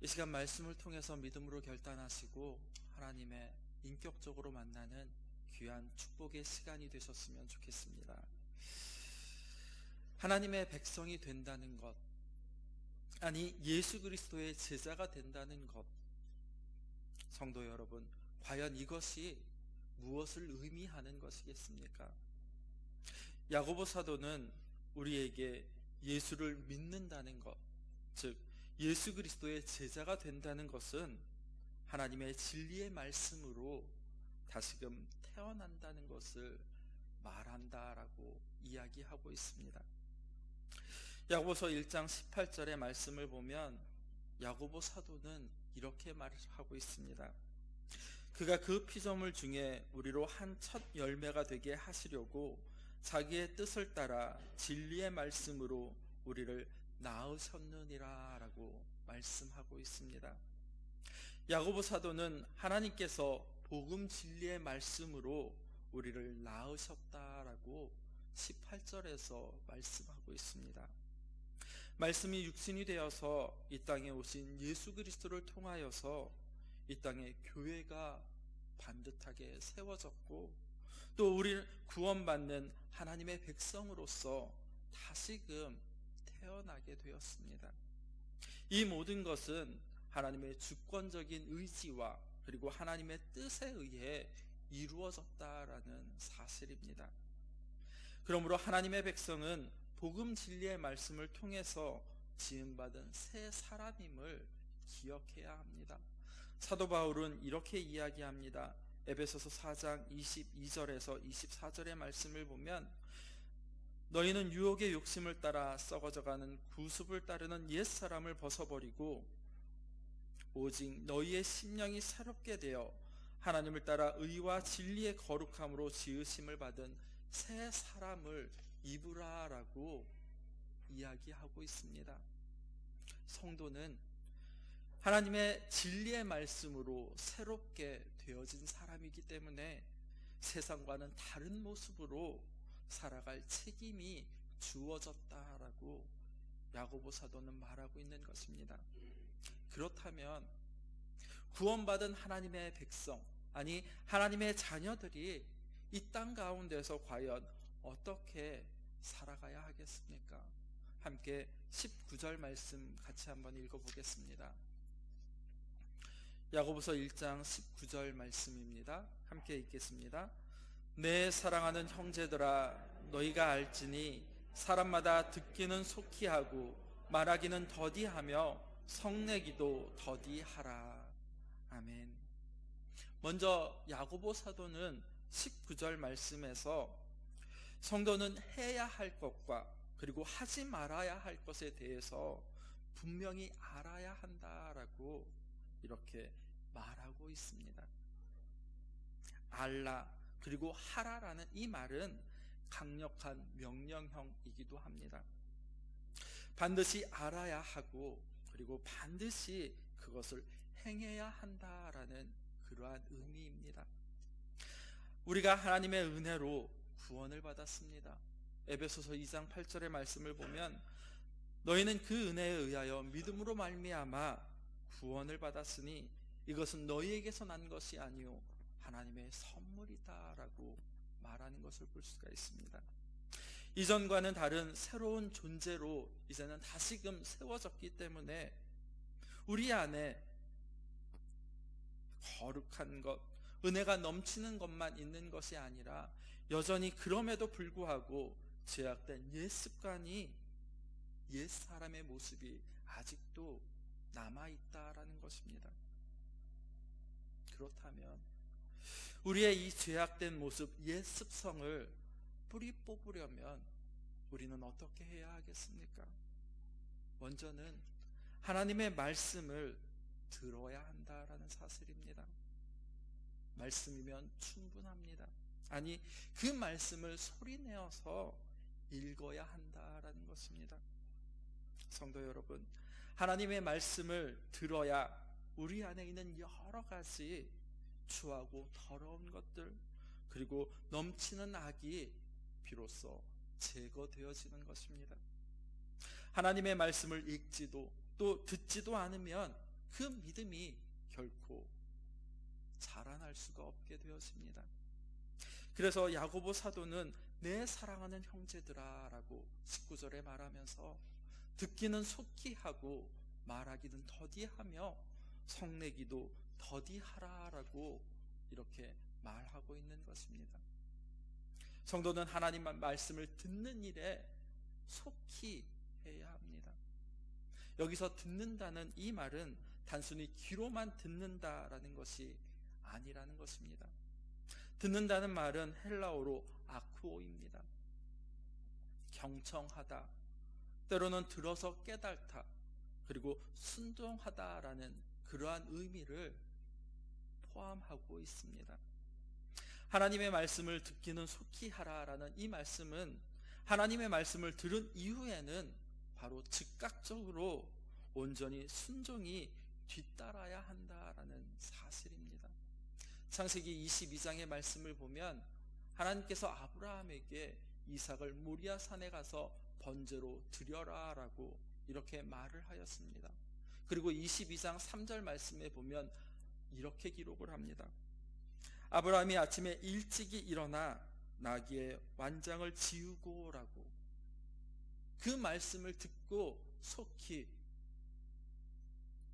이 시간 말씀을 통해서 믿음으로 결단하시고 하나님의 인격적으로 만나는 귀한 축복의 시간이 되셨으면 좋겠습니다. 하나님의 백성이 된다는 것, 아니 예수 그리스도의 제자가 된다는 것, 성도 여러분, 과연 이것이 무엇을 의미하는 것이겠습니까? 야고보 사도는 우리에게 예수를 믿는다는 것, 즉 예수 그리스도의 제자가 된다는 것은 하나님의 진리의 말씀으로 다시금 태어난다는 것을 말한다라고 이야기하고 있습니다. 야고보서 1장 18절의 말씀을 보면 야고보 사도는 이렇게 말하고 있습니다. 그가 그 피조물 중에 우리로 한 첫 열매가 되게 하시려고 자기의 뜻을 따라 진리의 말씀으로 우리를 낳으셨느니라 라고 말씀하고 있습니다. 야고보 사도는 하나님께서 복음 진리의 말씀으로 우리를 낳으셨다라고 18절에서 말씀하고 있습니다. 말씀이 육신이 되어서 이 땅에 오신 예수 그리스도를 통하여서 이 땅에 교회가 반듯하게 세워졌고, 또 우리는 구원받는 하나님의 백성으로서 다시금 태어나게 되었습니다. 이 모든 것은 하나님의 주권적인 의지와 그리고 하나님의 뜻에 의해 이루어졌다라는 사실입니다. 그러므로 하나님의 백성은 복음 진리의 말씀을 통해서 지음받은 새 사람임을 기억해야 합니다. 사도 바울은 이렇게 이야기합니다. 에베소서 4장 22절에서 24절의 말씀을 보면 너희는 유혹의 욕심을 따라 썩어져가는 구습을 따르는 옛사람을 벗어버리고 오직 너희의 심령이 새롭게 되어 하나님을 따라 의와 진리의 거룩함으로 지으심을 받은 새 사람을 입으라라고 이야기하고 있습니다. 성도는 하나님의 진리의 말씀으로 새롭게 되어진 사람이기 때문에 세상과는 다른 모습으로 살아갈 책임이 주어졌다라고 야고보 사도는 말하고 있는 것입니다. 그렇다면 구원받은 하나님의 백성, 아니 하나님의 자녀들이 이 땅 가운데서 과연 어떻게 살아가야 하겠습니까? 함께 19절 말씀 같이 한번 읽어보겠습니다. 야고보서 1장 19절 말씀입니다. 함께 읽겠습니다. 내 사랑하는 형제들아, 너희가 알지니 사람마다 듣기는 속히 하고 말하기는 더디하며 성내기도 더디하라. 아멘. 먼저 야고보 사도는 19절 말씀에서 성도는 해야 할 것과 그리고 하지 말아야 할 것에 대해서 분명히 알아야 한다라고 이렇게 말하고 있습니다. 알라 그리고 하라라는 이 말은 강력한 명령형이기도 합니다. 반드시 알아야 하고 그리고 반드시 그것을 행해야 한다라는 그러한 의미입니다. 우리가 하나님의 은혜로 구원을 받았습니다. 에베소서 2장 8절의 말씀을 보면 너희는 그 은혜에 의하여 믿음으로 말미암아 구원을 받았으니 이것은 너희에게서 난 것이 아니요 하나님의 선물이다라고 말하는 것을 볼 수가 있습니다. 이전과는 다른 새로운 존재로 이제는 다시금 세워졌기 때문에 우리 안에 거룩한 것, 은혜가 넘치는 것만 있는 것이 아니라 여전히 그럼에도 불구하고 죄악된 옛 습관이, 옛 사람의 모습이 아직도 남아있다라는 것입니다. 그렇다면 우리의 이 죄악된 모습, 옛 습성을 뿌리 뽑으려면 우리는 어떻게 해야 하겠습니까? 먼저는 하나님의 말씀을 들어야 한다라는 사실입니다. 말씀이면 충분합니다. 아니, 그 말씀을 소리내어서 읽어야 한다라는 것입니다. 성도 여러분, 하나님의 말씀을 들어야 우리 안에 있는 여러 가지 추하고 더러운 것들, 그리고 넘치는 악이 비로소 제거되어지는 것입니다. 하나님의 말씀을 읽지도 또 듣지도 않으면 그 믿음이 결코 자라날 수가 없게 되었습니다. 그래서 야고보 사도는 내 사랑하는 형제들아 라고 19절에 말하면서 듣기는 속히 하고 말하기는 더디하며 성내기도 더디하라 라고 이렇게 말하고 있는 것입니다. 성도는 하나님 말씀을 듣는 일에 속히 해야 합니다. 여기서 듣는다는 이 말은 단순히 귀로만 듣는다라는 것이 아니라는 것입니다. 듣는다는 말은 헬라어로 아쿠오입니다. 경청하다, 때로는 들어서 깨닫다, 그리고 순종하다라는 그러한 의미를 포함하고 있습니다. 하나님의 말씀을 듣기는 속히 하라라는 이 말씀은 하나님의 말씀을 들은 이후에는 바로 즉각적으로 온전히 순종이 뒤따라야 한다라는 사실입니다. 창세기 22장의 말씀을 보면 하나님께서 아브라함에게 이삭을 모리아 산에 가서 번제로 드려라 라고 이렇게 말을 하였습니다. 그리고 22장 3절 말씀에 보면 이렇게 기록을 합니다. 아브라함이 아침에 일찍이 일어나 나귀의 완장을 지우고 라고, 그 말씀을 듣고 속히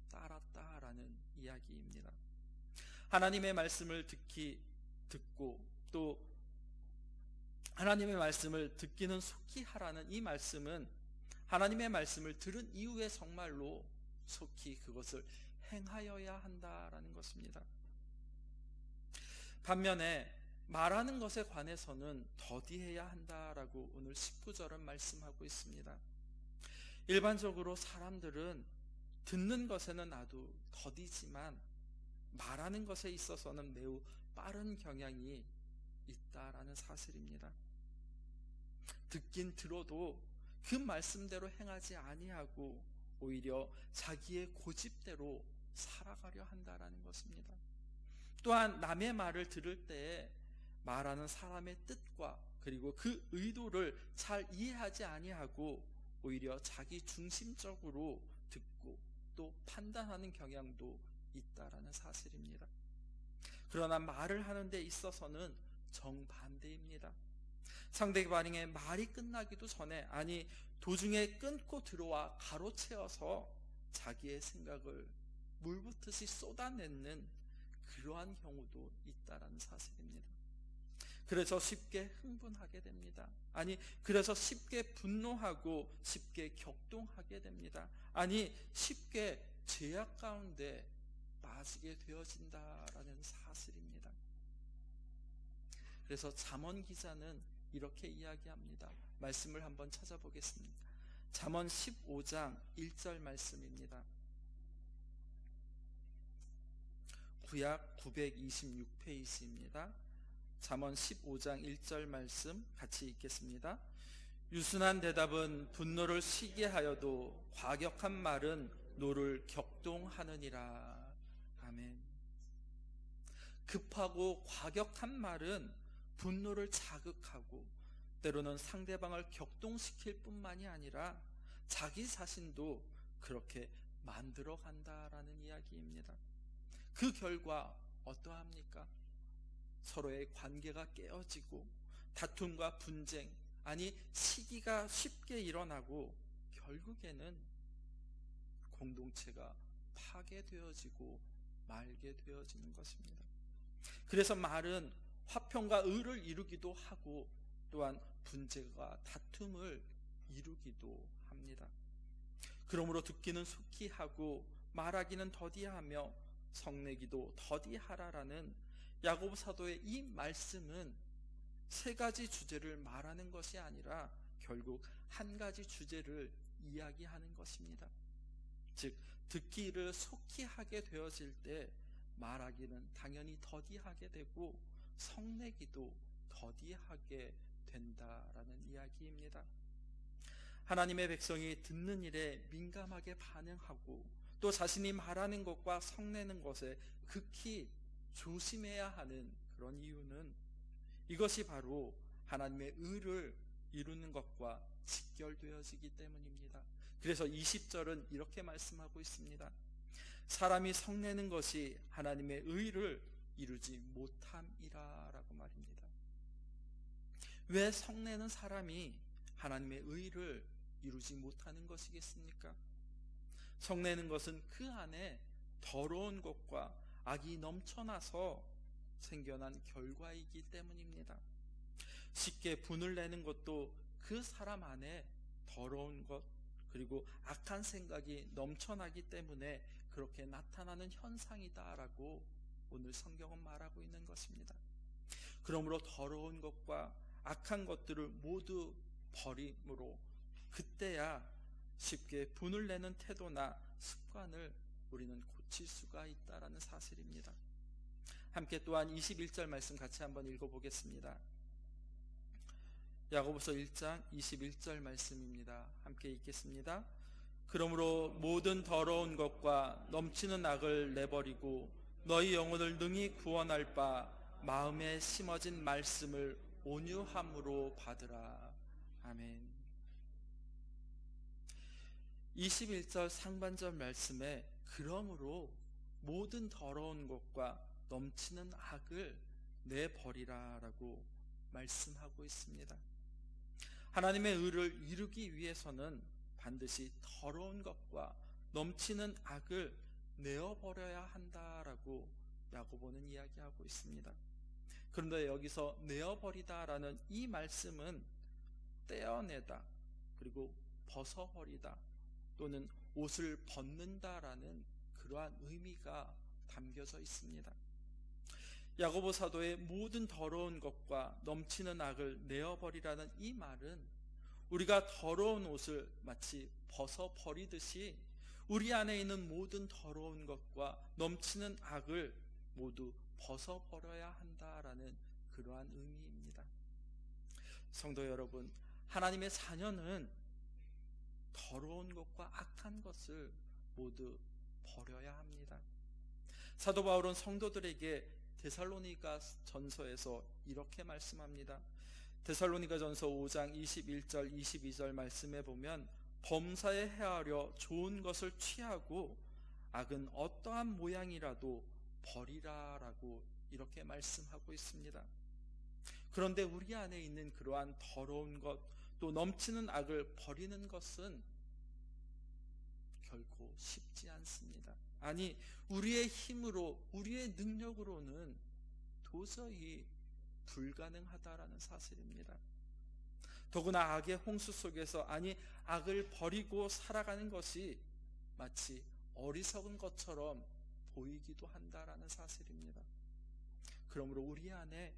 따랐다라는 이야기입니다. 하나님의 말씀을 듣고 또 하나님의 말씀을 듣기는 속히 하라는 이 말씀은 하나님의 말씀을 들은 이후에 정말로 속히 그것을 행하여야 한다라는 것입니다. 반면에 말하는 것에 관해서는 더디해야 한다라고 오늘 19절은 말씀하고 있습니다. 일반적으로 사람들은 듣는 것에는 아주 더디지만 말하는 것에 있어서는 매우 빠른 경향이 있다라는 사실입니다. 듣긴 들어도 그 말씀대로 행하지 아니하고 오히려 자기의 고집대로 살아가려 한다라는 것입니다. 또한 남의 말을 들을 때에 말하는 사람의 뜻과 그리고 그 의도를 잘 이해하지 아니하고 오히려 자기 중심적으로 듣고 또 판단하는 경향도 있다라는 사실입니다. 그러나 말을 하는 데 있어서는 정반대입니다. 상대방의 말이 끝나기도 전에, 아니 도중에 끊고 들어와 가로채어서 자기의 생각을 물붓듯이 쏟아내는 그러한 경우도 있다라는 사실입니다. 그래서 쉽게 흥분하게 됩니다. 아니 그래서 쉽게 분노하고 쉽게 격동하게 됩니다. 아니 쉽게 죄악 가운데 빠지게 되어진다라는 사실입니다. 그래서 잠언 기자는 이렇게 이야기합니다. 말씀을 한번 찾아보겠습니다. 잠언 15장 1절 말씀입니다. 구약 926페이지입니다. 잠언 15장 1절 말씀 같이 읽겠습니다. 유순한 대답은 분노를 쉬게 하여도 과격한 말은 노를 격동하느니라. 아멘. 급하고 과격한 말은 분노를 자극하고 때로는 상대방을 격동시킬 뿐만이 아니라 자기 자신도 그렇게 만들어 간다라는 이야기입니다. 그 결과 어떠합니까? 서로의 관계가 깨어지고 다툼과 분쟁, 아니 시기가 쉽게 일어나고 결국에는 공동체가 파괴되어지고 말게 되어지는 것입니다. 그래서 말은 화평과 의를 이루기도 하고 또한 분쟁과 다툼을 이루기도 합니다. 그러므로 듣기는 속히 하고 말하기는 더디하며 성내기도 더디하라라는 야고보 사도의 이 말씀은 세 가지 주제를 말하는 것이 아니라 결국 한 가지 주제를 이야기하는 것입니다. 즉 듣기를 속히 하게 되어질 때 말하기는 당연히 더디하게 되고 성내기도 더디하게 된다라는 이야기입니다. 하나님의 백성이 듣는 일에 민감하게 반응하고 또 자신이 말하는 것과 성내는 것에 극히 조심해야 하는 그런 이유는 이것이 바로 하나님의 의를 이루는 것과 직결되어지기 때문입니다. 그래서 20절은 이렇게 말씀하고 있습니다. 사람이 성내는 것이 하나님의 의를 이루지 못함이라 라고 말입니다. 왜 성내는 사람이 하나님의 의를 이루지 못하는 것이겠습니까? 성내는 것은 그 안에 더러운 것과 악이 넘쳐나서 생겨난 결과이기 때문입니다. 쉽게 분을 내는 것도 그 사람 안에 더러운 것, 그리고 악한 생각이 넘쳐나기 때문에 그렇게 나타나는 현상이다라고 오늘 성경은 말하고 있는 것입니다. 그러므로 더러운 것과 악한 것들을 모두 버림으로 그때야 쉽게 분을 내는 태도나 습관을 우리는 고칠 수가 있다라는 사실입니다. 함께 또한 21절 말씀 같이 한번 읽어보겠습니다. 야고보서 1장 21절 말씀입니다. 함께 읽겠습니다. 그러므로 모든 더러운 것과 넘치는 악을 내버리고 너희 영혼을 능히 구원할 바 마음에 심어진 말씀을 온유함으로 받으라. 아멘. 21절 상반절 말씀에 그러므로 모든 더러운 것과 넘치는 악을 내버리라 라고 말씀하고 있습니다. 하나님의 의를 이루기 위해서는 반드시 더러운 것과 넘치는 악을 내어버려야 한다라고 야고보는 이야기하고 있습니다. 그런데 여기서 내어버리다라는 이 말씀은 떼어내다, 그리고 벗어버리다, 또는 옷을 벗는다라는 그러한 의미가 담겨져 있습니다. 야고보 사도의 모든 더러운 것과 넘치는 악을 내어버리라는 이 말은 우리가 더러운 옷을 마치 벗어버리듯이 우리 안에 있는 모든 더러운 것과 넘치는 악을 모두 벗어버려야 한다라는 그러한 의미입니다. 성도 여러분, 하나님의 자녀는 더러운 것과 악한 것을 모두 버려야 합니다. 사도 바울은 성도들에게 데살로니가 전서에서 이렇게 말씀합니다. 데살로니가 전서 5장 21절 22절 말씀에 보면 범사에 헤아려 좋은 것을 취하고 악은 어떠한 모양이라도 버리라 라고 이렇게 말씀하고 있습니다. 그런데 우리 안에 있는 그러한 더러운 것, 또 넘치는 악을 버리는 것은 결코 쉽지 않습니다. 아니, 우리의 힘으로, 우리의 능력으로는 도저히 불가능하다라는 사실입니다. 더구나 악의 홍수 속에서, 악을 버리고 살아가는 것이 마치 어리석은 것처럼 보이기도 한다라는 사실입니다. 그러므로 우리 안에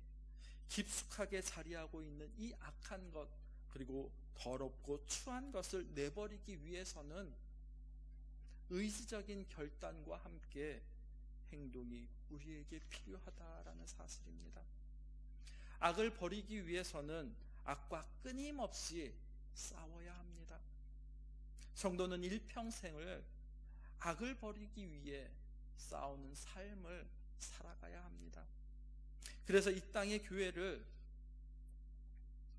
깊숙하게 자리하고 있는 이 악한 것, 그리고 더럽고 추한 것을 내버리기 위해서는 의지적인 결단과 함께 행동이 우리에게 필요하다라는 사실입니다. 악을 버리기 위해서는 악과 끊임없이 싸워야 합니다. 성도는 일평생을 악을 버리기 위해 싸우는 삶을 살아가야 합니다. 그래서 이 땅의 교회를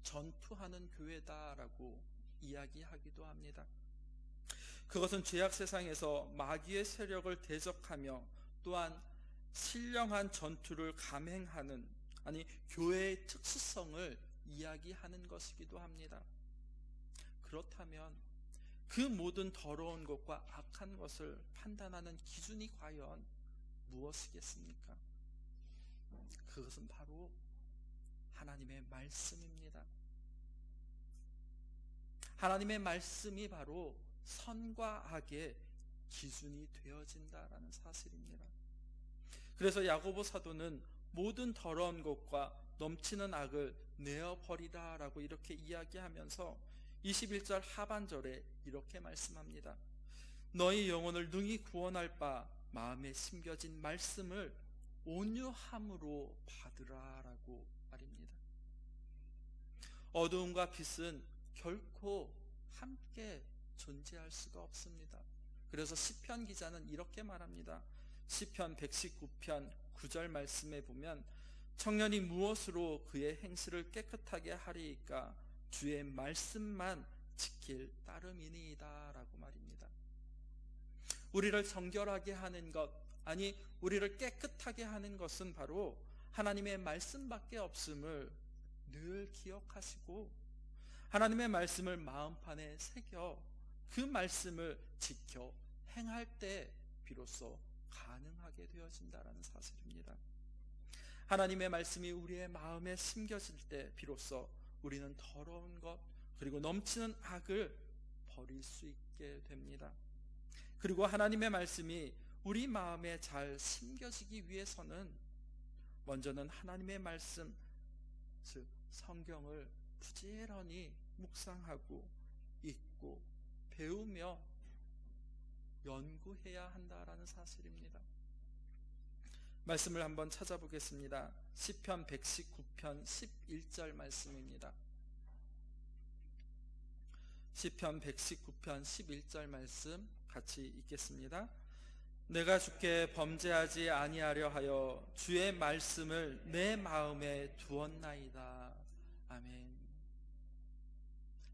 전투하는 교회다라고 이야기하기도 합니다. 그것은 죄악 세상에서 마귀의 세력을 대적하며 또한 신령한 전투를 감행하는, 교회의 특수성을 이야기하는 것이기도 합니다. 그렇다면 그 모든 더러운 것과 악한 것을 판단하는 기준이 과연 무엇이겠습니까? 그것은 바로 하나님의 말씀입니다. 하나님의 말씀이 바로 선과 악의 기준이 되어진다라는 사실입니다. 그래서 야고보 사도는 모든 더러운 것과 넘치는 악을 내어버리라라고 이렇게 이야기하면서 21절 하반절에 이렇게 말씀합니다. 너희 영혼을 능히 구원할 바 마음에 심겨진 말씀을 온유함으로 받으라라고 말입니다. 어두움과 빛은 결코 함께 존재할 수가 없습니다. 그래서 시편 기자는 이렇게 말합니다. 시편 119편 9절 말씀에 보면 청년이 무엇으로 그의 행실을 깨끗하게 하리이까 주의 말씀만 지킬 따름이니이다 라고 말입니다. 우리를 정결하게 하는 것, 아니 우리를 깨끗하게 하는 것은 바로 하나님의 말씀밖에 없음을 늘 기억하시고, 하나님의 말씀을 마음판에 새겨 그 말씀을 지켜 행할 때 비로소 가능하게 되어진다라는 사실입니다. 하나님의 말씀이 우리의 마음에 심겨질 때 비로소 우리는 더러운 것, 그리고 넘치는 악을 버릴 수 있게 됩니다. 그리고 하나님의 말씀이 우리 마음에 잘 심겨지기 위해서는 먼저는 하나님의 말씀, 즉 성경을 부지런히 묵상하고 읽고 배우며 연구해야 한다라는 사실입니다. 말씀을 한번 찾아보겠습니다. 시편 119편 11절 말씀입니다. 시편 119편 11절 말씀 같이 읽겠습니다. 내가 주께 범죄하지 아니하려 하여 주의 말씀을 내 마음에 두었나이다. 아멘.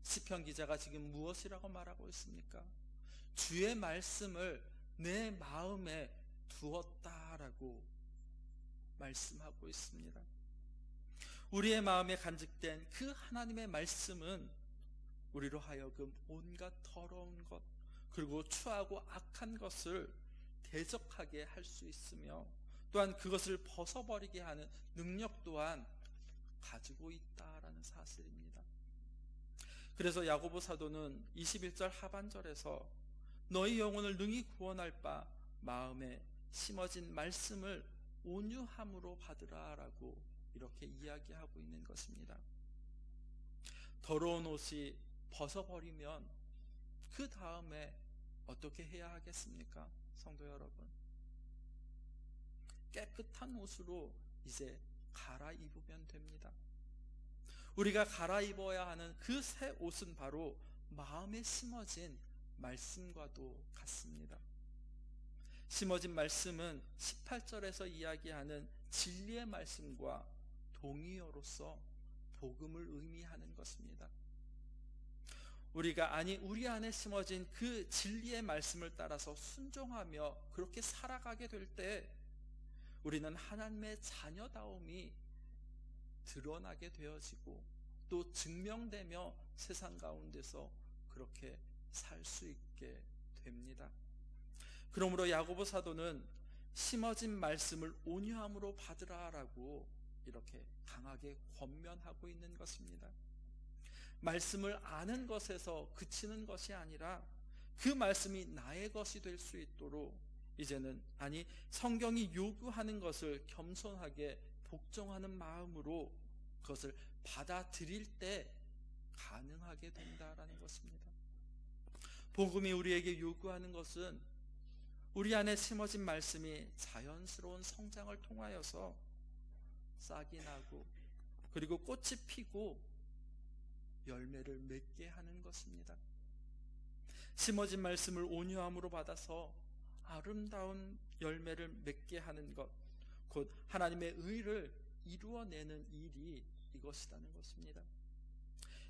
시편 기자가 지금 무엇이라고 말하고 있습니까? 주의 말씀을 내 마음에 두었다라고 말씀하고 있습니다. 우리의 마음에 간직된 그 하나님의 말씀은 우리로 하여금 온갖 더러운 것, 그리고 추하고 악한 것을 대적하게 할 수 있으며, 또한 그것을 벗어버리게 하는 능력 또한 가지고 있다라는 사실입니다. 그래서 야고보 사도는 21절 하반절에서 너희 영혼을 능히 구원할 바 마음에 심어진 말씀을 온유함으로 받으라 라고 이렇게 이야기하고 있는 것입니다. 더러운 옷이 벗어버리면 그 다음에 어떻게 해야 하겠습니까? 성도 여러분, 깨끗한 옷으로 이제 갈아입으면 됩니다. 우리가 갈아입어야 하는 그 새 옷은 바로 마음에 심어진 말씀과도 같습니다. 심어진 말씀은 18절에서 이야기하는 진리의 말씀과 동의어로서 복음을 의미하는 것입니다. 우리가 우리 안에 심어진 그 진리의 말씀을 따라서 순종하며 그렇게 살아가게 될 때 우리는 하나님의 자녀다움이 드러나게 되어지고 또 증명되며 세상 가운데서 그렇게 살 수 있게 됩니다. 그러므로 야고보 사도는 심어진 말씀을 온유함으로 받으라라고 이렇게 강하게 권면하고 있는 것입니다. 말씀을 아는 것에서 그치는 것이 아니라 그 말씀이 나의 것이 될 수 있도록 이제는 성경이 요구하는 것을 겸손하게 복종하는 마음으로 그것을 받아들일 때 가능하게 된다라는 것입니다. 복음이 우리에게 요구하는 것은 우리 안에 심어진 말씀이 자연스러운 성장을 통하여서 싹이 나고 그리고 꽃이 피고 열매를 맺게 하는 것입니다. 심어진 말씀을 온유함으로 받아서 아름다운 열매를 맺게 하는 것, 곧 하나님의 의를 이루어내는 일이 이것이라는 것입니다.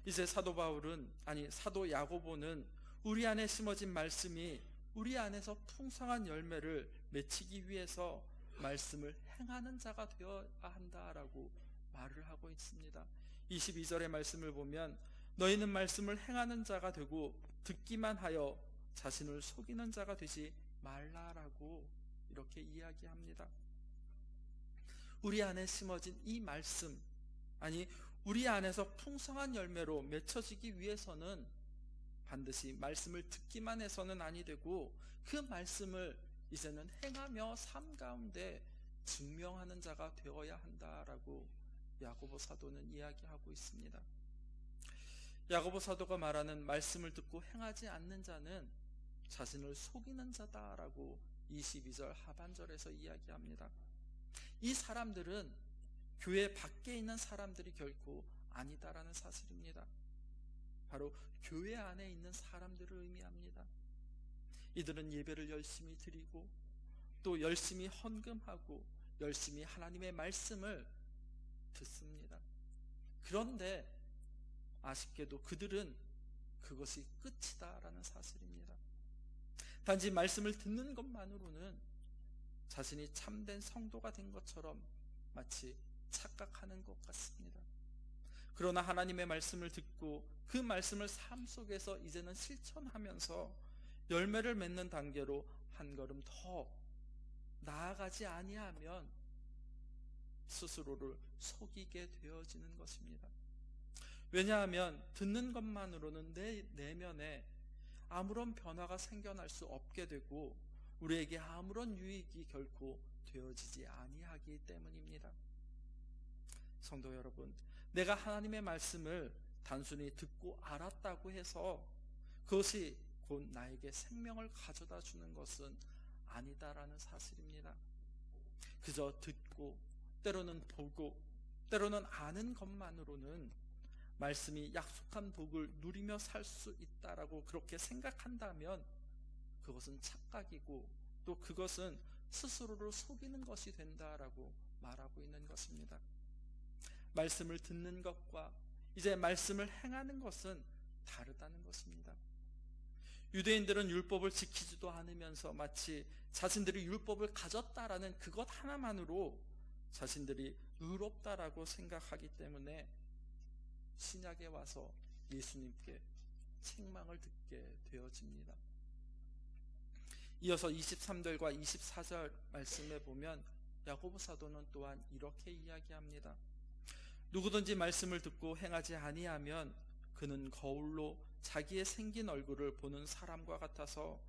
이제 사도 야고보는 우리 안에 심어진 말씀이 우리 안에서 풍성한 열매를 맺히기 위해서 말씀을 행하는 자가 되어야 한다라고 말을 하고 있습니다. 22절의 말씀을 보면 너희는 말씀을 행하는 자가 되고 듣기만 하여 자신을 속이는 자가 되지 말라라고 이렇게 이야기합니다. 우리 안에 심어진 이 말씀, 우리 안에서 풍성한 열매로 맺혀지기 위해서는 반드시 말씀을 듣기만 해서는 아니 되고 그 말씀을 이제는 행하며 삶 가운데 증명하는 자가 되어야 한다라고 야고보 사도는 이야기하고 있습니다. 야고보 사도가 말하는 말씀을 듣고 행하지 않는 자는 자신을 속이는 자다라고 22절 하반절에서 이야기합니다. 이 사람들은 교회 밖에 있는 사람들이 결코 아니다라는 사실입니다. 바로 교회 안에 있는 사람들을 의미합니다. 이들은 예배를 열심히 드리고 또 열심히 헌금하고 열심히 하나님의 말씀을 듣습니다. 그런데 아쉽게도 그들은 그것이 끝이다라는 사실입니다. 단지 말씀을 듣는 것만으로는 자신이 참된 성도가 된 것처럼 마치 착각하는 것 같습니다. 그러나 하나님의 말씀을 듣고 그 말씀을 삶 속에서 이제는 실천하면서 열매를 맺는 단계로 한 걸음 더 나아가지 아니하면 스스로를 속이게 되어지는 것입니다. 왜냐하면 듣는 것만으로는 내 내면에 아무런 변화가 생겨날 수 없게 되고 우리에게 아무런 유익이 결코 되어지지 아니하기 때문입니다. 성도 여러분, 내가 하나님의 말씀을 단순히 듣고 알았다고 해서 그것이 곧 나에게 생명을 가져다 주는 것은 아니다라는 사실입니다. 그저 듣고 때로는 보고 때로는 아는 것만으로는 말씀이 약속한 복을 누리며 살 수 있다라고 그렇게 생각한다면 그것은 착각이고 또 그것은 스스로를 속이는 것이 된다라고 말하고 있는 것입니다. 말씀을 듣는 것과 이제 말씀을 행하는 것은 다르다는 것입니다. 유대인들은 율법을 지키지도 않으면서 마치 자신들이 율법을 가졌다라는 그것 하나만으로 자신들이 의롭다라고 생각하기 때문에 신약에 와서 예수님께 책망을 듣게 되어집니다. 이어서 23절과 24절 말씀에 보면 야고보 사도는 또한 이렇게 이야기합니다. 누구든지 말씀을 듣고 행하지 아니하면 그는 거울로 자기의 생긴 얼굴을 보는 사람과 같아서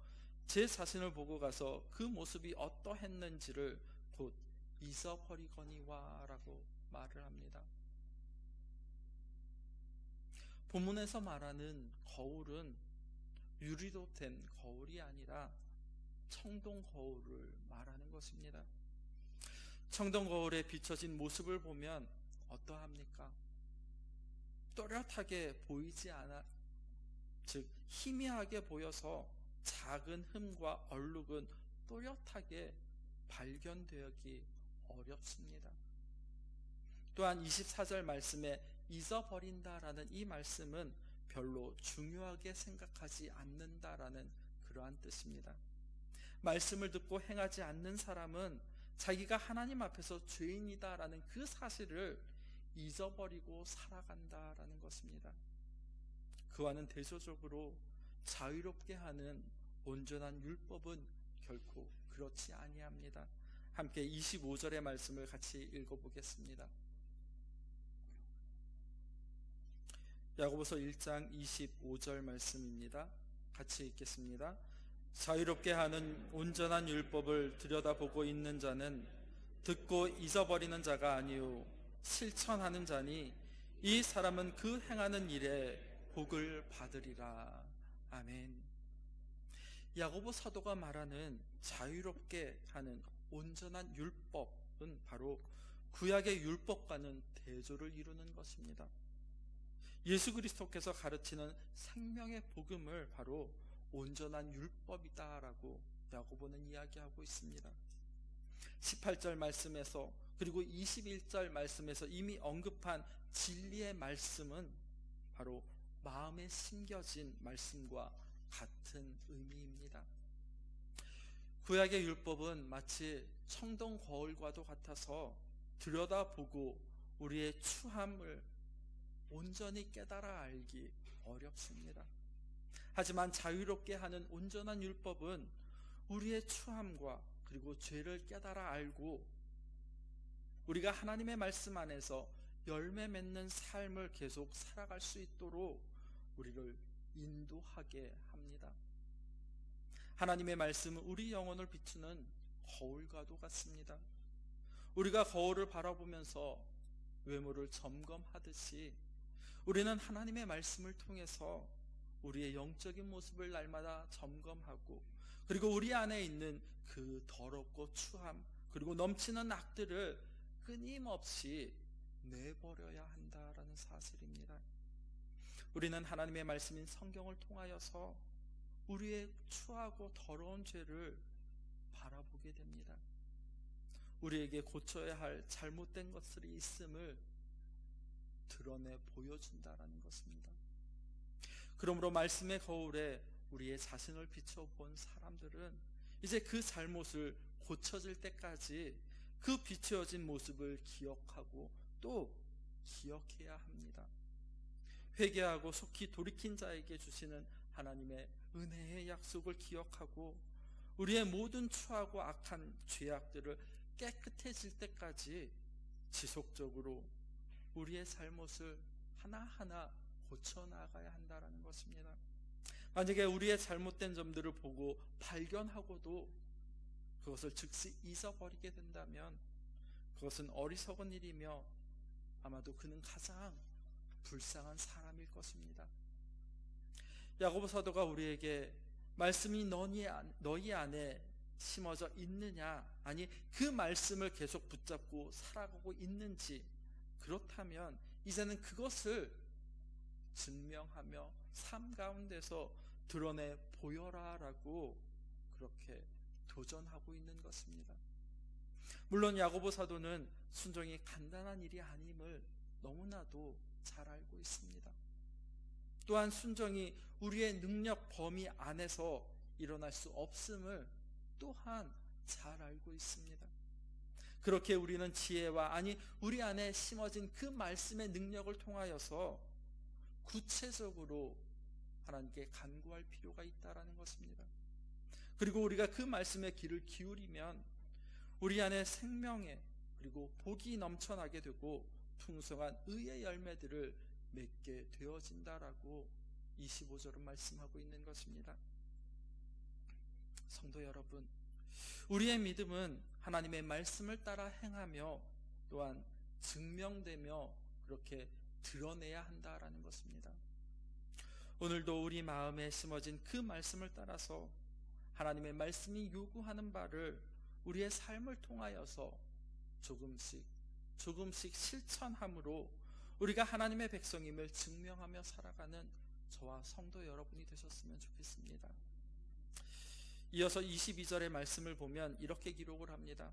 제 자신을 보고 가서 그 모습이 어떠했는지를 곧 잊어버리거니와 라고 말을 합니다. 본문에서 말하는 거울은 유리로 된 거울이 아니라 청동 거울을 말하는 것입니다. 청동 거울에 비춰진 모습을 보면 어떠합니까? 또렷하게 보이지 않아, 즉 희미하게 보여서 작은 흠과 얼룩은 또렷하게 발견되기 어렵습니다. 또한 24절 말씀에 잊어버린다라는 이 말씀은 별로 중요하게 생각하지 않는다라는 그러한 뜻입니다. 말씀을 듣고 행하지 않는 사람은 자기가 하나님 앞에서 죄인이다라는 그 사실을 잊어버리고 살아간다라는 것입니다. 그와는 대조적으로 자유롭게 하는 온전한 율법은 결코 그렇지 아니합니다. 함께 25절의 말씀을 같이 읽어보겠습니다. 야고보서 1장 25절 말씀입니다. 같이 읽겠습니다. 자유롭게 하는 온전한 율법을 들여다보고 있는 자는 듣고 잊어버리는 자가 아니요 실천하는 자니 이 사람은 그 행하는 일에 복을 받으리라. 아멘. 야고보 사도가 말하는 자유롭게 하는 온전한 율법은 바로 구약의 율법과는 대조를 이루는 것입니다. 예수 그리스도께서 가르치는 생명의 복음을 바로 온전한 율법이다라고 야고보는 이야기하고 있습니다. 18절 말씀에서 그리고 21절 말씀에서 이미 언급한 진리의 말씀은 바로 마음에 심겨진 말씀과 같은 의미입니다. 구약의 율법은 마치 청동 거울과도 같아서 들여다보고 우리의 추함을 온전히 깨달아 알기 어렵습니다. 하지만 자유롭게 하는 온전한 율법은 우리의 추함과 그리고 죄를 깨달아 알고 우리가 하나님의 말씀 안에서 열매 맺는 삶을 계속 살아갈 수 있도록 우리를 인도하게 합니다. 하나님의 말씀은 우리 영혼을 비추는 거울과도 같습니다. 우리가 거울을 바라보면서 외모를 점검하듯이 우리는 하나님의 말씀을 통해서 우리의 영적인 모습을 날마다 점검하고 그리고 우리 안에 있는 그 더럽고 추함 그리고 넘치는 악들을 끊임없이 내버려야 한다라는 사실입니다. 우리는 하나님의 말씀인 성경을 통하여서 우리의 추하고 더러운 죄를 바라보게 됩니다. 우리에게 고쳐야 할 잘못된 것들이 있음을 드러내 보여준다라는 것입니다. 그러므로 말씀의 거울에 우리의 자신을 비춰본 사람들은 이제 그 잘못을 고쳐질 때까지 그 비추어진 모습을 기억하고 또 기억해야 합니다. 회개하고 속히 돌이킨 자에게 주시는 하나님의 은혜의 약속을 기억하고 우리의 모든 추하고 악한 죄악들을 깨끗해질 때까지 지속적으로 우리의 잘못을 하나하나 고쳐나가야 한다는 것입니다. 만약에 우리의 잘못된 점들을 보고 발견하고도 그것을 즉시 잊어버리게 된다면 그것은 어리석은 일이며 아마도 그는 가장 불쌍한 사람일 것입니다. 야고보 사도가 우리에게 말씀이 너희 안에 심어져 있느냐, 아니 그 말씀을 계속 붙잡고 살아가고 있는지, 그렇다면 이제는 그것을 증명하며 삶 가운데서 드러내 보여라 라고 그렇게 도전하고 있는 것입니다. 물론 야고보 사도는 순종이 간단한 일이 아님을 너무나도 잘 알고 있습니다. 또한 순종이 우리의 능력 범위 안에서 일어날 수 없음을 또한 잘 알고 있습니다. 그렇게 우리는 지혜와, 아니 우리 안에 심어진 그 말씀의 능력을 통하여서 구체적으로 하나님께 간구할 필요가 있다는 것입니다. 그리고 우리가 그 말씀에 귀를 기울이면 우리 안에 생명에 그리고 복이 넘쳐나게 되고 풍성한 의의 열매들을 맺게 되어진다라고 25절은 말씀하고 있는 것입니다. 성도 여러분, 우리의 믿음은 하나님의 말씀을 따라 행하며 또한 증명되며 그렇게 드러내야 한다라는 것입니다. 오늘도 우리 마음에 심어진 그 말씀을 따라서 하나님의 말씀이 요구하는 바를 우리의 삶을 통하여서 조금씩 실천함으로 우리가 하나님의 백성임을 증명하며 살아가는 저와 성도 여러분이 되셨으면 좋겠습니다. 이어서 22절의 말씀을 보면 이렇게 기록을 합니다.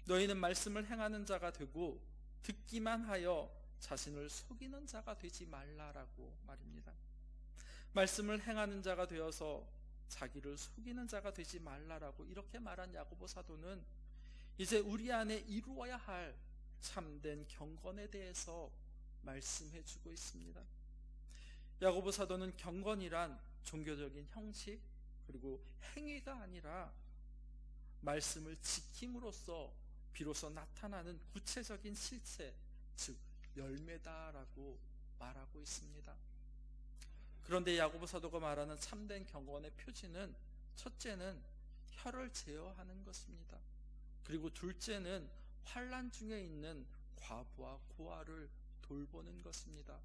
너희는 말씀을 행하는 자가 되고 듣기만 하여 자신을 속이는 자가 되지 말라라고 말입니다. 말씀을 행하는 자가 되어서 자기를 속이는 자가 되지 말라라고 이렇게 말한 야고보 사도는 이제 우리 안에 이루어야 할 참된 경건에 대해서 말씀해 주고 있습니다. 야고보 사도는 경건이란 종교적인 형식 그리고 행위가 아니라 말씀을 지킴으로써 비로소 나타나는 구체적인 실체, 즉 열매다라고 말하고 있습니다. 그런데 야고보 사도가 말하는 참된 경건의 표지는 첫째는 혀를 제어하는 것입니다. 그리고 둘째는 환난 중에 있는 과부와 고아를 돌보는 것입니다.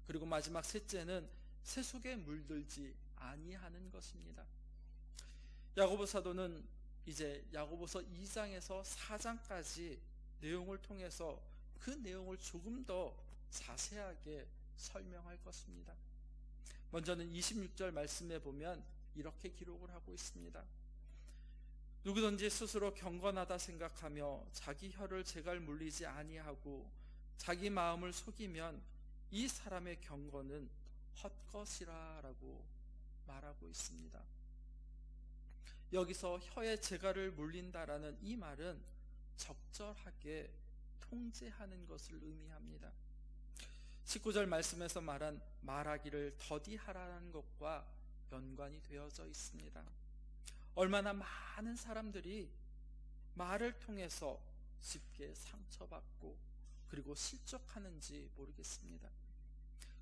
그리고 마지막 셋째는 세속에 물들지 아니하는 것입니다. 야고보 사도는 이제 야고보서 2장에서 4장까지 내용을 통해서 그 내용을 조금 더 자세하게 설명할 것입니다. 먼저는 26절 말씀에 보면 이렇게 기록을 하고 있습니다. 누구든지 스스로 경건하다 생각하며 자기 혀를 제갈 물리지 아니하고 자기 마음을 속이면 이 사람의 경건은 헛것이라 라고 말하고 있습니다. 여기서 혀에 재갈을 물린다라는 이 말은 적절하게 통제하는 것을 의미합니다. 19절 말씀에서 말한 말하기를 더디하라는 것과 연관이 되어져 있습니다. 얼마나 많은 사람들이 말을 통해서 쉽게 상처받고 그리고 실족하는지 모르겠습니다.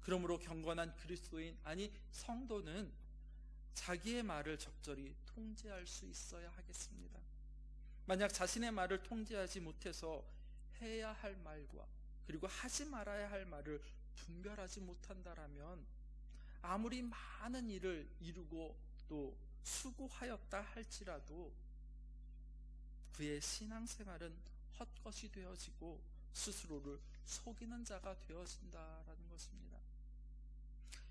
그러므로 경건한 그리스도인, 아니 성도는 자기의 말을 적절히 통제할 수 있어야 하겠습니다. 만약 자신의 말을 통제하지 못해서 해야 할 말과 그리고 하지 말아야 할 말을 분별하지 못한다라면 아무리 많은 일을 이루고 또 수고하였다 할지라도 그의 신앙생활은 헛것이 되어지고 스스로를 속이는 자가 되어진다라는 것입니다.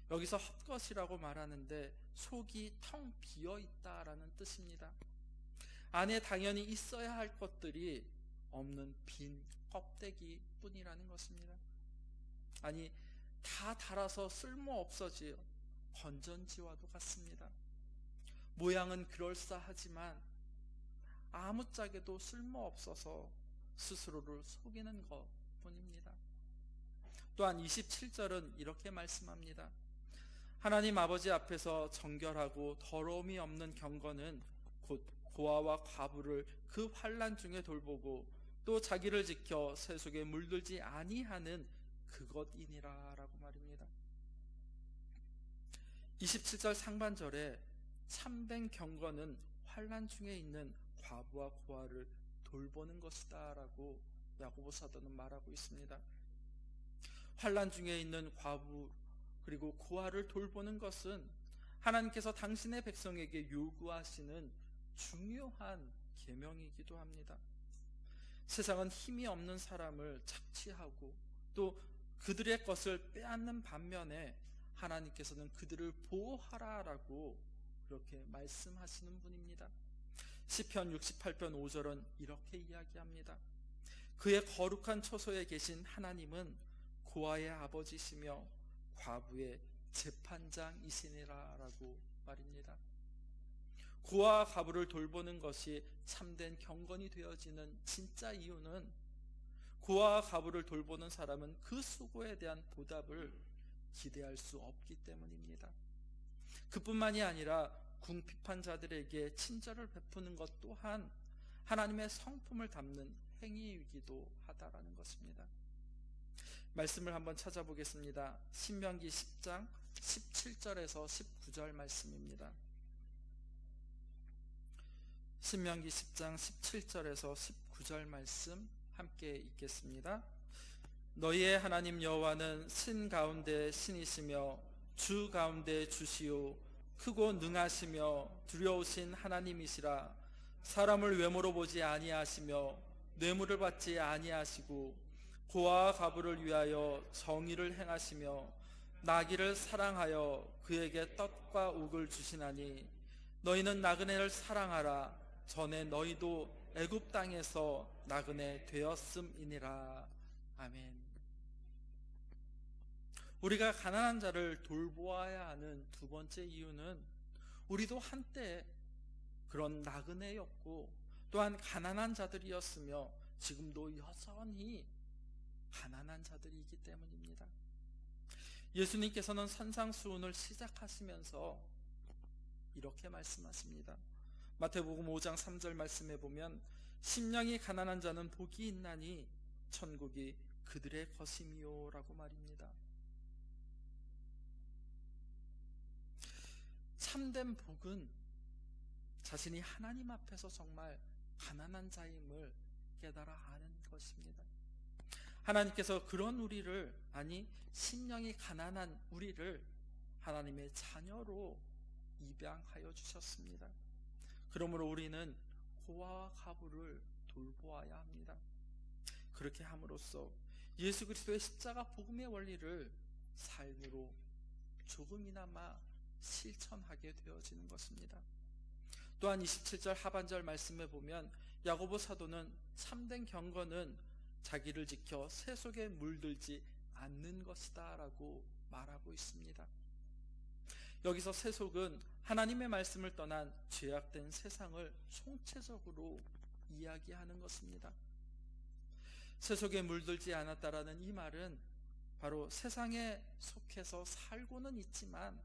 여기서 헛것이라고 말하는데 속이 텅 비어있다라는 뜻입니다. 안에 당연히 있어야 할 것들이 없는 빈 껍데기 뿐이라는 것입니다. 아니 다 닳아서 쓸모없어질 건전지와도 같습니다. 모양은 그럴싸하지만 아무짝에도 쓸모없어서 스스로를 속이는 것 뿐입니다. 또한 27절은 이렇게 말씀합니다. 하나님 아버지 앞에서 정결하고 더러움이 없는 경건은 곧 고아와 과부를 그 환난 중에 돌보고 또 자기를 지켜 새 속에 물들지 아니하는 그것이니라 라고 말입니다. 27절 상반절에 참된 경건은 환난 중에 있는 과부와 고아를 돌보는 것이다 라고 야고보 사도는 말하고 있습니다. 환난 중에 있는 과부 그리고 고아를 돌보는 것은 하나님께서 당신의 백성에게 요구하시는 중요한 계명이기도 합니다. 세상은 힘이 없는 사람을 착취하고 또 그들의 것을 빼앗는 반면에 하나님께서는 그들을 보호하라라고 그렇게 말씀하시는 분입니다. 시편 68편 5절은 이렇게 이야기합니다. 그의 거룩한 처소에 계신 하나님은 고아의 아버지시며 과부의 재판장이시니라 라고 말입니다. 고아와 과부를 돌보는 것이 참된 경건이 되어지는 진짜 이유는 고아와 과부를 돌보는 사람은 그 수고에 대한 보답을 기대할 수 없기 때문입니다. 그뿐만이 아니라 궁핍한 자들에게 친절을 베푸는 것 또한 하나님의 성품을 담는 행위이기도 하다라는 것입니다. 말씀을 한번 찾아보겠습니다. 신명기 10장 17절에서 19절 말씀입니다. 신명기 10장 17절에서 19절 말씀 함께 읽겠습니다. 너희의 하나님 여호와는 신 가운데 신이시며 주 가운데 주시오 크고 능하시며 두려우신 하나님이시라. 사람을 외모로 보지 아니하시며 뇌물을 받지 아니하시고 고아와 과부를 위하여 정의를 행하시며 나귀를 사랑하여 그에게 떡과 옥을 주시나니 너희는 나그네를 사랑하라. 전에 너희도 애굽 땅에서 나그네 되었음이니라. 아멘. 우리가 가난한 자를 돌보아야 하는 두 번째 이유는 우리도 한때 그런 나그네였고 또한 가난한 자들이었으며 지금도 여전히 가난한 자들이기 때문입니다. 예수님께서는 산상수훈을 시작하시면서 이렇게 말씀하십니다. 마태복음 5장 3절 말씀에 보면 심령이 가난한 자는 복이 있나니 천국이 그들의 것임이요 라고 말입니다. 참된 복은 자신이 하나님 앞에서 정말 가난한 자임을 깨달아 아는 것입니다. 하나님께서 그런 우리를, 아니 심령이 가난한 우리를 하나님의 자녀로 입양하여 주셨습니다. 그러므로 우리는 고아와 과부를 돌보아야 합니다. 그렇게 함으로써 예수 그리스도의 십자가 복음의 원리를 삶으로 조금이나마 실천하게 되어지는 것입니다. 또한 27절 하반절 말씀에 보면 야고보 사도는 참된 경건은 자기를 지켜 새 속에 물들지 않는 것이다 라고 말하고 있습니다. 여기서 새 속은 하나님의 말씀을 떠난 죄악된 세상을 총체적으로 이야기하는 것입니다. 새 속에 물들지 않았다라는 이 말은 바로 세상에 속해서 살고는 있지만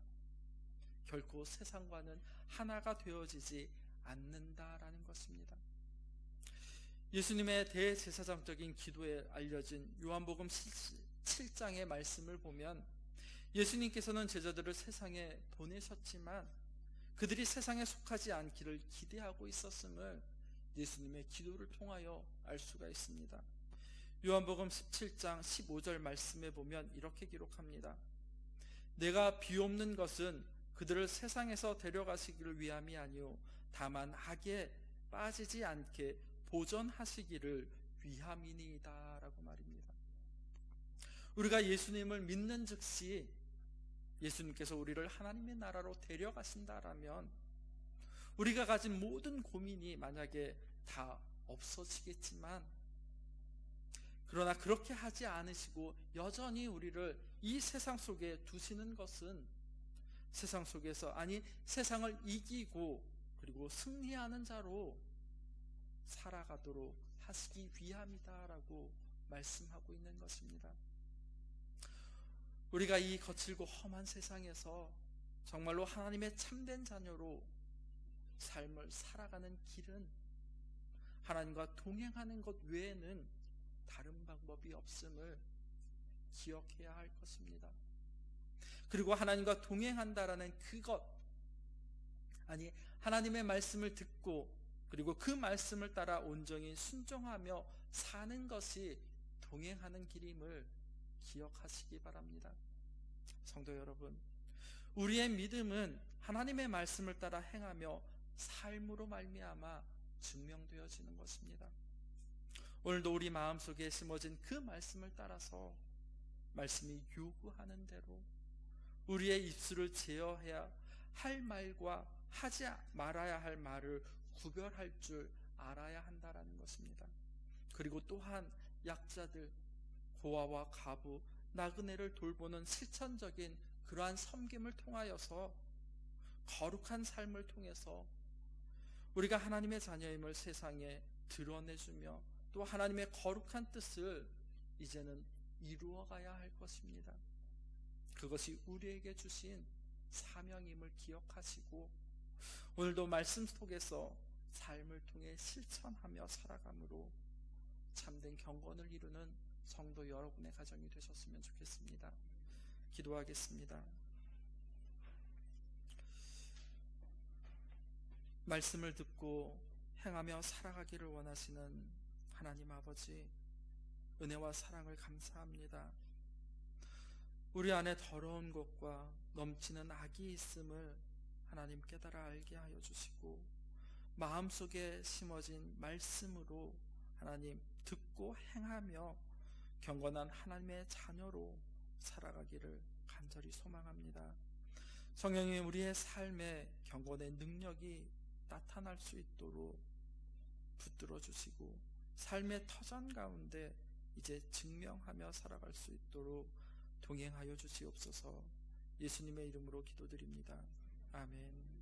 결코 세상과는 하나가 되어지지 않는다라는 것입니다. 예수님의 대제사장적인 기도에 알려진 요한복음 7장의 말씀을 보면 예수님께서는 제자들을 세상에 보내셨지만 그들이 세상에 속하지 않기를 기대하고 있었음을 예수님의 기도를 통하여 알 수가 있습니다. 요한복음 17장 15절 말씀에 보면 이렇게 기록합니다. 내가 비옵는 것은 그들을 세상에서 데려가시기를 위함이 아니요 다만 악에 빠지지 않게 보전하시기를 위함이니이다 라고 말입니다. 우리가 예수님을 믿는 즉시 예수님께서 우리를 하나님의 나라로 데려가신다라면 우리가 가진 모든 고민이 만약에 다 없어지겠지만 그러나 그렇게 하지 않으시고 여전히 우리를 이 세상 속에 두시는 것은 세상 속에서, 아니 세상을 이기고 그리고 승리하는 자로 살아가도록 하시기 위함이다라고 말씀하고 있는 것입니다. 우리가 이 거칠고 험한 세상에서 정말로 하나님의 참된 자녀로 삶을 살아가는 길은 하나님과 동행하는 것 외에는 다른 방법이 없음을 기억해야 할 것입니다. 그리고 하나님과 동행한다라는 그것, 아니 하나님의 말씀을 듣고 그리고 그 말씀을 따라 온전히 순종하며 사는 것이 동행하는 길임을 기억하시기 바랍니다. 성도 여러분, 우리의 믿음은 하나님의 말씀을 따라 행하며 삶으로 말미암아 증명되어지는 것입니다. 오늘도 우리 마음속에 심어진 그 말씀을 따라서 말씀이 요구하는 대로 우리의 입술을 제어해야 할 말과 하지 말아야 할 말을 구별할 줄 알아야 한다라는 것입니다. 그리고 또한 약자들, 고아와 과부, 나그네를 돌보는 실천적인 그러한 섬김을 통하여서 거룩한 삶을 통해서 우리가 하나님의 자녀임을 세상에 드러내주며 또 하나님의 거룩한 뜻을 이제는 이루어가야 할 것입니다. 그것이 우리에게 주신 사명임을 기억하시고 오늘도 말씀 속에서 삶을 통해 실천하며 살아감으로 참된 경건을 이루는 성도 여러분의 가정이 되셨으면 좋겠습니다. 기도하겠습니다. 말씀을 듣고 행하며 살아가기를 원하시는 하나님 아버지, 은혜와 사랑을 감사합니다. 우리 안에 더러운 것과 넘치는 악이 있음을 하나님 깨달아 알게 하여 주시고 마음속에 심어진 말씀으로 하나님 듣고 행하며 경건한 하나님의 자녀로 살아가기를 간절히 소망합니다. 성령님, 우리의 삶에 경건의 능력이 나타날 수 있도록 붙들어 주시고 삶의 터전 가운데 이제 증명하며 살아갈 수 있도록 동행하여 주시옵소서. 예수님의 이름으로 기도드립니다. 아멘.